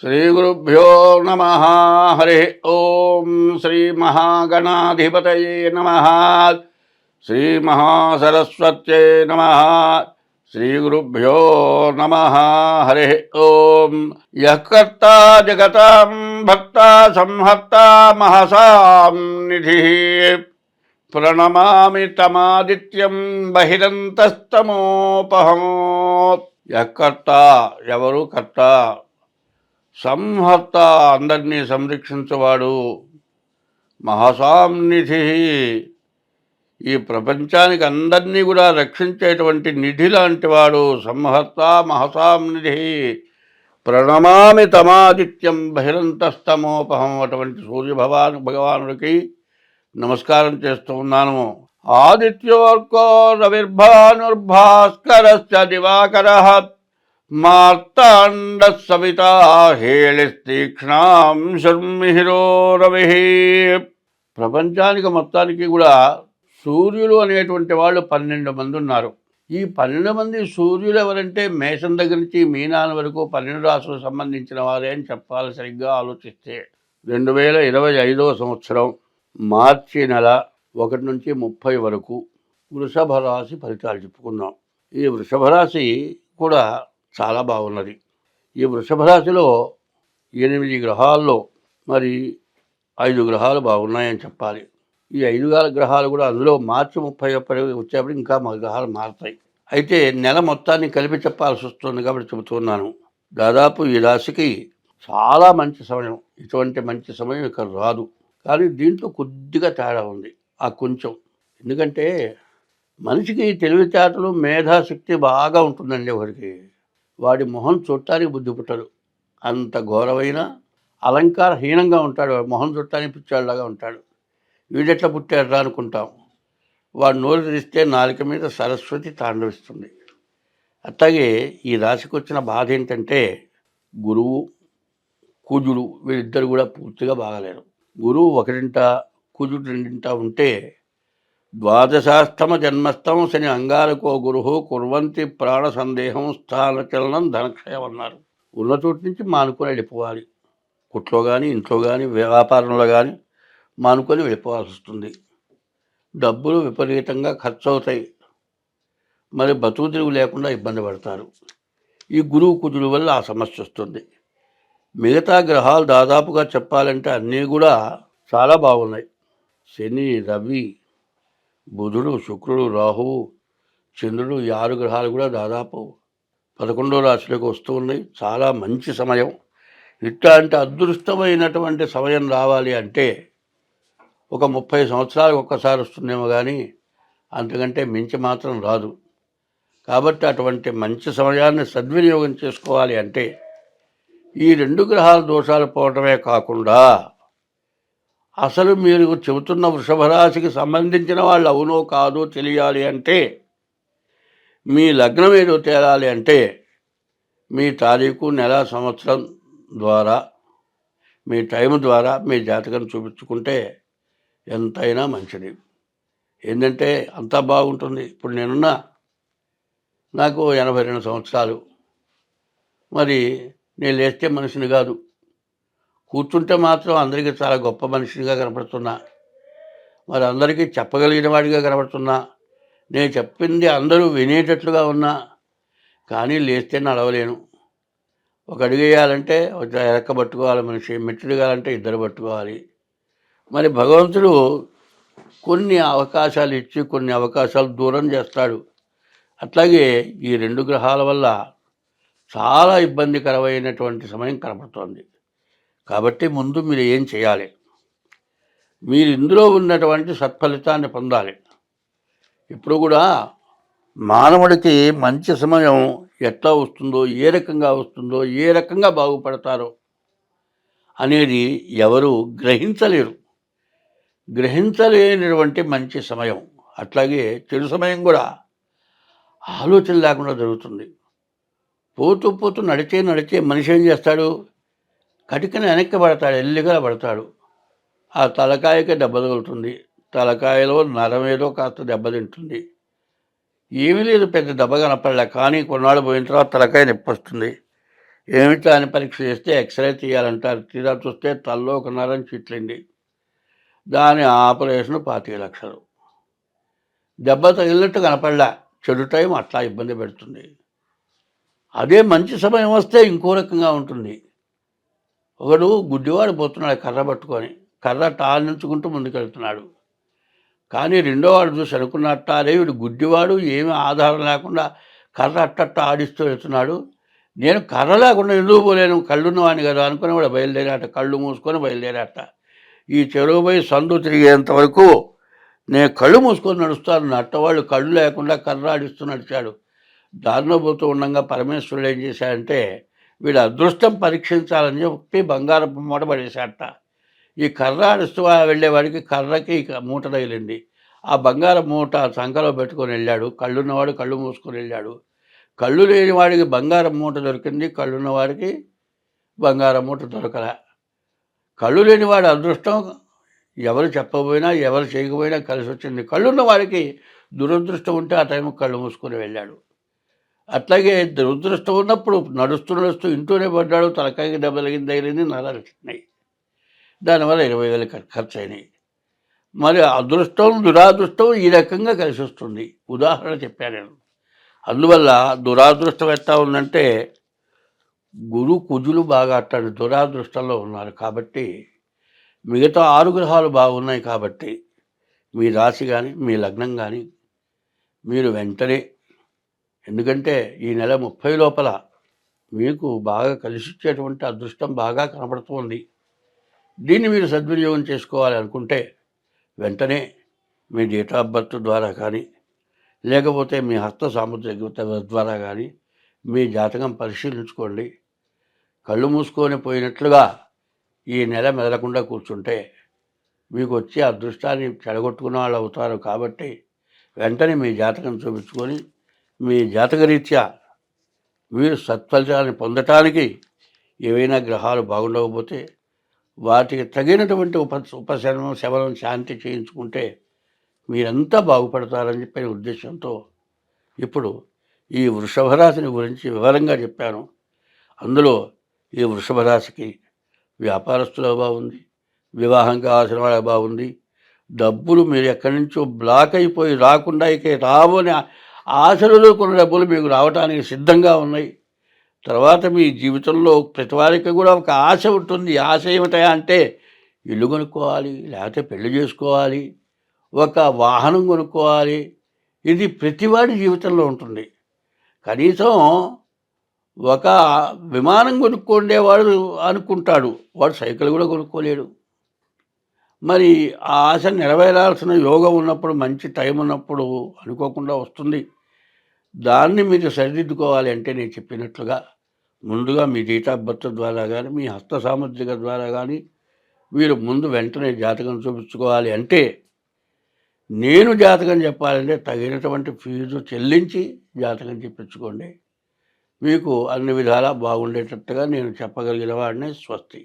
శ్రీగురుభ్యో నమ. హరి ఓం. శ్రీ మహాగణాధిపతయే నమ. శ్రీ మహాసరస్వత్యై నమ. శ్రీగురుభ్యో నమ. హరి ఓం. యః కర్తా జగతాం భక్తా సంహర్తా మహసాం నిధిః ప్రణమామి తమాదిత్యం బహిరంతస్తమోపహం. యః కర్తా, ఎవరు కర్త, సంహర్త, అందరినీ సంరక్షించేవాడు, మహాసాంనిధి, ఈ ప్రపంచానికి అందరినీ కూడా రక్షించేటువంటి నిధి లాంటి వాడు. సంహర్త మహసాంనిధి. ప్రణమామి తమాదిత్యం బహిరంతస్తమోపహం. అటువంటి భగవానుడికి నమస్కారం చేస్తూ ఉన్నాను. ఆదిత్యోర్కో రవిర్భానుర్భాస్కరశ్చ దివాకరః మార్తాండ సవితా హేళిస్తీక్ష్ణాం శర్మిహిరో రవి. ప్రపంచానికి మొత్తానికి కూడా సూర్యులు అనేటువంటి వాళ్ళు 12 మంది ఉన్నారు. ఈ 12 మంది సూర్యులు ఎవరంటే మేషం దగ్గర నుంచి మీనాల వరకు 12 రాశులకు సంబంధించిన వారే అని చెప్పాలి. సరిగ్గా ఆలోచిస్తే 2025వ సంవత్సరం మార్చి నెల 1 నుంచి 30 వరకు వృషభ రాశి ఫలితాలు చెప్పుకున్నాం. ఈ వృషభ రాశి కూడా చాలా బాగున్నది. ఈ వృషభ రాశిలో 8 గ్రహాల్లో మరి 5 గ్రహాలు బాగున్నాయని చెప్పాలి. ఈ 5 గ్రహాలు కూడా అందులో మార్చి 31 వచ్చేప్పుడు ఇంకా మా గ్రహాలు మారుతాయి. అయితే నెల మొత్తాన్ని కలిపి చెప్పాల్సి వస్తుంది కాబట్టి చెబుతున్నాను. దాదాపు ఈ రాశికి చాలా మంచి సమయం. ఇటువంటి మంచి సమయం ఇక్కడ రాదు. కానీ దీంట్లో కొద్దిగా తేడా ఉంది. ఆ కొంచెం, ఎందుకంటే మనిషికి తెలివితేటలు మేధాశక్తి బాగా ఉంటుందండి. ఒకరికి వాడి మొహం చూడటానికి బుద్ధి పుట్టదు. అంత ఘోరమైన అలంకారహీనంగా ఉంటాడు. మొహం చూడటానికి పిచ్చాడులాగా ఉంటాడు. వీడెట్లా పుట్టాడురా అనుకుంటాం. వాడు నోరు తెరిస్తే నాలుక మీద సరస్వతి తాండవిస్తుంది. అట్లాగే ఈ రాశికి వచ్చిన బాధ ఏంటంటే గురువు కుజుడు వీళ్ళిద్దరు కూడా పూర్తిగా బాగాలేరు. గురువు 1 కుజుడు 2 ఉంటే ద్వాదశాష్టమ జన్మస్థం శని అంగారకో గురు కుర్వంతి ప్రాణ సందేహం స్థానచలనం ధనక్షయం అన్నారు. ఉన్న చోటు నుంచి మానుకొని వెళ్ళిపోవాలి. కుట్లో కానీ ఇంట్లో కానీ వ్యాపారంలో కానీ మానుకొని వెళ్ళిపోవాల్సి వస్తుంది. డబ్బులు విపరీతంగా ఖర్చు అవుతాయి. మరి బతుకు తిరుగు లేకుండా ఇబ్బంది పడతారు. ఈ గురువు కుజుడు వల్ల ఆ సమస్య వస్తుంది. మిగతా గ్రహాలు దాదాపుగా చెప్పాలంటే అన్నీ కూడా చాలా బాగున్నాయి. శని, రవి, బుధుడు, శుక్రుడు, రాహువు, చంద్రుడు, ఈ 6 గ్రహాలు కూడా దాదాపు 11వ రాశిలోకి వస్తూ ఉన్నాయి. చాలా మంచి సమయం. ఇట్లాంటి అదృష్టమైనటువంటి సమయం రావాలి అంటే ఒక 30 సంవత్సరాలకు ఒక్కసారి వస్తుందేమో కానీ అంతకంటే మించి మాత్రం రాదు. కాబట్టి అటువంటి మంచి సమయాన్ని సద్వినియోగం చేసుకోవాలి అంటే ఈ 2 గ్రహాల దోషాలు పోవటమే కాకుండా అసలు మీరు చెబుతున్న వృషభ రాశికి సంబంధించిన వాళ్ళు అవునో కాదో తెలియాలి అంటే, మీ లగ్నం ఏదో తేలాలి అంటే మీ తారీఖు, నెల, సంవత్సరం ద్వారా, మీ టైం ద్వారా మీ జాతకం చూపించుకుంటే ఎంతైనా మంచిది. ఏంటంటే అంతా బాగుంటుంది. ఇప్పుడు నాకు 82 సంవత్సరాలు. మరి నేను లేస్తే మనిషిని కాదు, కూర్చుంటే మాత్రం అందరికీ చాలా గొప్ప మనిషిగా కనపడుతున్నా. మరి అందరికీ చెప్పగలిగిన వాడిగా కనపడుతున్నా. నేను చెప్పింది అందరూ వినేటట్లుగా ఉన్నా. కానీ లేస్తే నడవలేను. ఒక అడుగు వేయాలంటే ఒక ఎరక్క పట్టుకోవాలి మనిషి, మెట్లు దిగాలంటే 2 పట్టుకోవాలి. మరి భగవంతుడు కొన్ని అవకాశాలు ఇచ్చి కొన్ని అవకాశాలు దూరం చేస్తాడు. అట్లాగే ఈ 2 గ్రహాల వల్ల చాలా ఇబ్బందికరమైనటువంటి సమయం కనపడుతోంది. కాబట్టి ముందు మీరు ఏం చేయాలి? మీరు ఇందులో ఉన్నటువంటి సత్ఫలితాన్ని పొందాలి. ఇప్పుడు కూడా మానవుడికి మంచి సమయం ఎట్లా వస్తుందో, ఏ రకంగా వస్తుందో, ఏ రకంగా బాగుపడతారో అనేది ఎవరు గ్రహించలేనటువంటి మంచి సమయం. అట్లాగే చెడు సమయం కూడా ఆలోచన లేకుండా జరుగుతుంది. పోతూ పోతూ నడిచే మనిషి ఏం చేస్తాడు? కటికన వెనక్కి పడతాడు, ఎల్లిగా పడతాడు. ఆ తలకాయకి దెబ్బ తగులుతుంది. తలకాయలో నరమేదో కాస్త దెబ్బతింటుంది. ఏమీ లేదు, పెద్ద దెబ్బ కనపడలే. కానీ కొన్నాళ్ళు పోయిన తర్వాత తలకాయ నొప్పి వస్తుంది. ఏమిటా అని పరీక్ష చేస్తే ఎక్స్రే తీయాలంటారు. తీరా చూస్తే తలలో ఒక నరం చిట్లింది. దాని ఆపరేషన్ 25,00,000. దెబ్బ తగిలినట్టు కనపడలా. చెడు టైం అట్లా ఇబ్బంది పెడుతుంది. అదే మంచి సమయం వస్తే ఇంకో రకంగా ఉంటుంది. ఒకడు గుడ్డివాడు పోతున్నాడు కర్ర పట్టుకొని. కర్ర టానించుకుంటూ ముందుకెళ్తున్నాడు. కానీ రెండోవాడు చూసి అనుకున్నట్ట, అరే వీడు గుడ్డివాడు, ఏమీ ఆధారం లేకుండా కర్ర అట్టట్ట ఆడిస్తూ వెళ్తున్నాడు. నేను కర్ర లేకుండా ఎందుకు పోలేను, కళ్ళున్నవాడిని కదా అనుకుని కూడా బయలుదేరాట. కళ్ళు మూసుకొని బయలుదేరాట. ఈ చెరువు పోయి సందు తిరిగేంత వరకు నేను కళ్ళు మూసుకొని నడుస్తాను. నట్టవాళ్ళు కళ్ళు లేకుండా కర్ర ఆడిస్తూ నడిచాడు. దారిలో పోతూ ఉండగా పరమేశ్వరుడు ఏం చేశాడంటే, వీడు అదృష్టం పరీక్షించాలని చెప్పి బంగారపు మూట పడేశాట. ఈ కర్ర ఆడిస్తూ వెళ్ళేవాడికి కర్రకి మూట తగిలింది. ఆ బంగారం మూట సంకలో పెట్టుకొని వెళ్ళాడు. కళ్ళున్నవాడు కళ్ళు మూసుకొని వెళ్ళాడు. కళ్ళు లేని వాడికి బంగారం మూట దొరికింది. కళ్ళున్నవాడికి బంగారం మూట దొరకలే. కళ్ళు లేని వాడి అదృష్టం ఎవరు చెప్పబోయినా ఎవరు చేయకపోయినా కలిసి వచ్చింది. కళ్ళున్న వాడికి దురదృష్టం ఉంటే ఆ టైంకి కళ్ళు మూసుకొని వెళ్ళాడు. అట్లాగే దురదృష్టం ఉన్నప్పుడు నడుస్తూ నడుస్తూ ఇంట్లోనే పడ్డాడు. తలకాయకి తగిలింది, నరాలు వచ్చినాయి. దానివల్ల 20,000 ఖర్చు అయినాయి. మరి అదృష్టం దురాదృష్టం ఈ రకంగా కలిసి వస్తుంది. ఉదాహరణ చెప్పాను నేను. అందువల్ల దురాదృష్టం ఎట్లా ఉందంటే, గురు కుజులు బాగా అట్టాడు దురాదృష్టంలో ఉన్నారు. కాబట్టి మిగతా 6 గ్రహాలు బాగున్నాయి. కాబట్టి మీ రాశి కానీ మీ లగ్నం కానీ మీరు వెంటనే, ఎందుకంటే ఈ నెల 30 లోపల మీకు బాగా కలిసి వచ్చేటువంటి అదృష్టం బాగా కనబడుతోంది. దీన్ని మీరు సద్వినియోగం చేసుకోవాలి అనుకుంటే వెంటనే మీ డేట్ ఆఫ్ బర్త్ ద్వారా కానీ, లేకపోతే మీ హస్త సాముద్రిక ద్వారా కానీ మీ జాతకం పరిశీలించుకోండి. కళ్ళు మూసుకొని పోయినట్లుగా ఈ నెల మెదలకుండా కూర్చుంటే మీకు వచ్చే అదృష్టాన్ని చెడగొట్టుకున్న వాళ్ళు అవుతారు. కాబట్టి వెంటనే మీ జాతకం చూపించుకొని మీ జాతకరీత్యా మీరు సత్ఫలితాన్ని పొందటానికి ఏవైనా గ్రహాలు బాగుండకపోతే వాటికి తగినటువంటి ఉపశమనం శమనం శాంతి చేయించుకుంటే మీరంతా బాగుపడతారని చెప్పిన ఉద్దేశంతో ఇప్పుడు ఈ వృషభ రాశిని గురించి వివరంగా చెప్పాను. అందులో ఈ వృషభ రాశికి వ్యాపారస్తులు బాగుంది, వివాహం కావాల్సిన వాళ్ళ బాగుంది, డబ్బులు మీరు ఎక్కడి నుంచో బ్లాక్ అయిపోయి రాకుండా ఇక రావని ఆశలు కొన్ని డబ్బులు మీకు రావడానికి సిద్ధంగా ఉన్నాయి. తర్వాత మీ జీవితంలో ప్రతి వారికి కూడా ఒక ఆశ ఉంటుంది. ఆశ ఏమిటా అంటే ఇల్లు కొనుక్కోవాలి, లేకపోతే పెళ్లి చేసుకోవాలి, ఒక వాహనం కొనుక్కోవాలి. ఇది ప్రతివాడి జీవితంలో ఉంటుంది. కనీసం ఒక విమానం కొనుక్కుండేవాడు అనుకుంటాడు, వాడు సైకిల్ కూడా కొనుక్కోలేడు. మరి ఆ ఆశ నెరవేరాల్సిన యోగం ఉన్నప్పుడు, మంచి టైం ఉన్నప్పుడు అనుకోకుండా వస్తుంది. దాన్ని మీరు సరిదిద్దుకోవాలి అంటే నేను చెప్పినట్లుగా ముందుగా మీ డేట్ ఆఫ్ బర్త్ ద్వారా కానీ, మీ హస్త సాముద్రిక ద్వారా కానీ మీరు ముందు వెంటనే జాతకం చూపించుకోవాలి. అంటే నేను జాతకం చెప్పాలంటే తగినటువంటి ఫీజు చెల్లించి జాతకం చెప్పించుకోండి. మీకు అన్ని విధాలా బాగుండేటట్టుగా నేను చెప్పగలిగిన వాడిని. స్వస్తి.